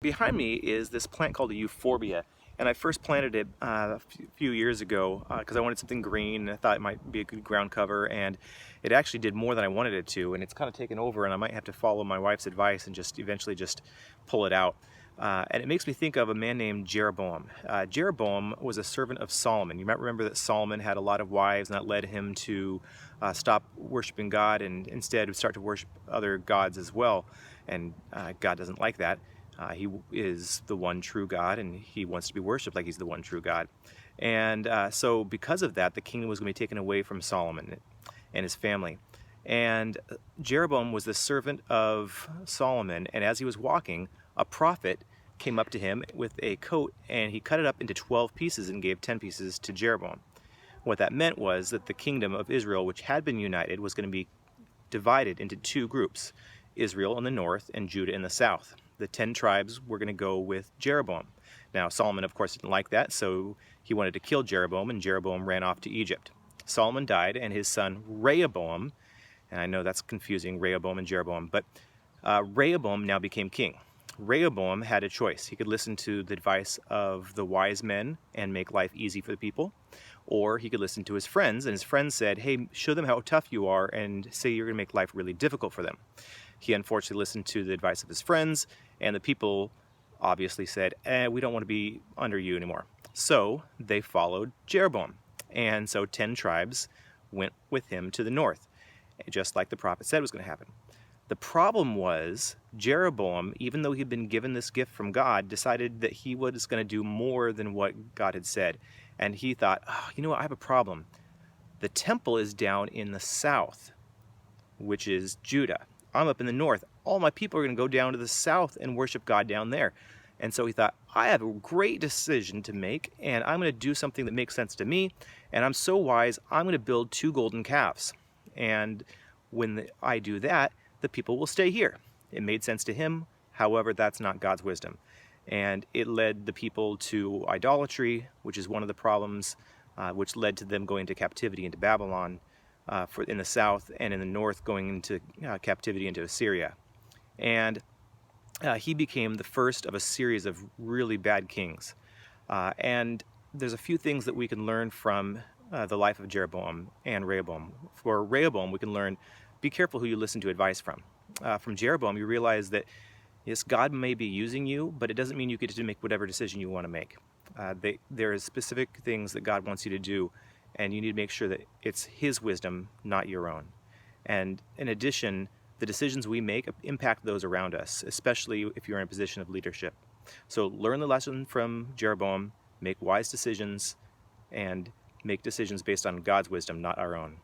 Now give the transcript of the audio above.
Behind me is this plant called a euphorbia, and I first planted it a few years ago because I wanted something green and I thought it might be a good ground cover, and it actually did more than I wanted it to, and it's kind of taken over, and I might have to follow my wife's advice and just eventually just pull it out. And it makes me think of a man named Jeroboam. Jeroboam was a servant of Solomon. You might remember that Solomon had a lot of wives, and that led him to stop worshiping God and instead start to worship other gods as well. And God doesn't like that. He is the one true God, and he wants to be worshipped like he's the one true God. And so because of that, the kingdom was going to be taken away from Solomon and his family. And Jeroboam was the servant of Solomon, and as he was walking, a prophet came up to him with a coat, and he cut it up into 12 pieces and gave 10 pieces to Jeroboam. What that meant was that the kingdom of Israel, which had been united, was going to be divided into two groups, Israel in the north and Judah in the south. The 10 tribes were going to go with Jeroboam. Now, Solomon, of course, didn't like that, so he wanted to kill Jeroboam, and Jeroboam ran off to Egypt. Solomon died, and his son Rehoboam, and I know that's confusing, Rehoboam and Jeroboam, but Rehoboam now became king. Rehoboam had a choice. He could listen to the advice of the wise men and make life easy for the people, or he could listen to his friends, and his friends said, hey, show them how tough you are and say you're going to make life really difficult for them. He unfortunately listened to the advice of his friends, and the people obviously said, we don't want to be under you anymore. So they followed Jeroboam, and so 10 tribes went with him to the north, just like the prophet said was going to happen. The problem was Jeroboam, even though he'd been given this gift from God, decided that he was going to do more than what God had said. And he thought, oh, you know what, I have a problem. The temple is down in the south, which is Judah. I'm up in the north. All my people are going to go down to the south and worship God down there. And so he thought, I have a great decision to make, and I'm going to do something that makes sense to me. And I'm so wise, I'm going to build 2 golden calves. And when I do that, the people will stay here. It made sense to him. However, that's not God's wisdom. And it led the people to idolatry, which is one of the problems, which led to them going into captivity into Babylon in the south, and in the north going into captivity into Assyria. And he became the first of a series of really bad kings. And there's a few things that we can learn from the life of Jeroboam and Rehoboam. For Rehoboam, we can learn, be careful who you listen to advice from. From Jeroboam, you realize that, yes, God may be using you, but it doesn't mean you get to make whatever decision you want to make. There is specific things that God wants you to do, and you need to make sure that it's His wisdom, not your own. And in addition, the decisions we make impact those around us, especially if you're in a position of leadership. So learn the lesson from Jeroboam, make wise decisions, and make decisions based on God's wisdom, not our own.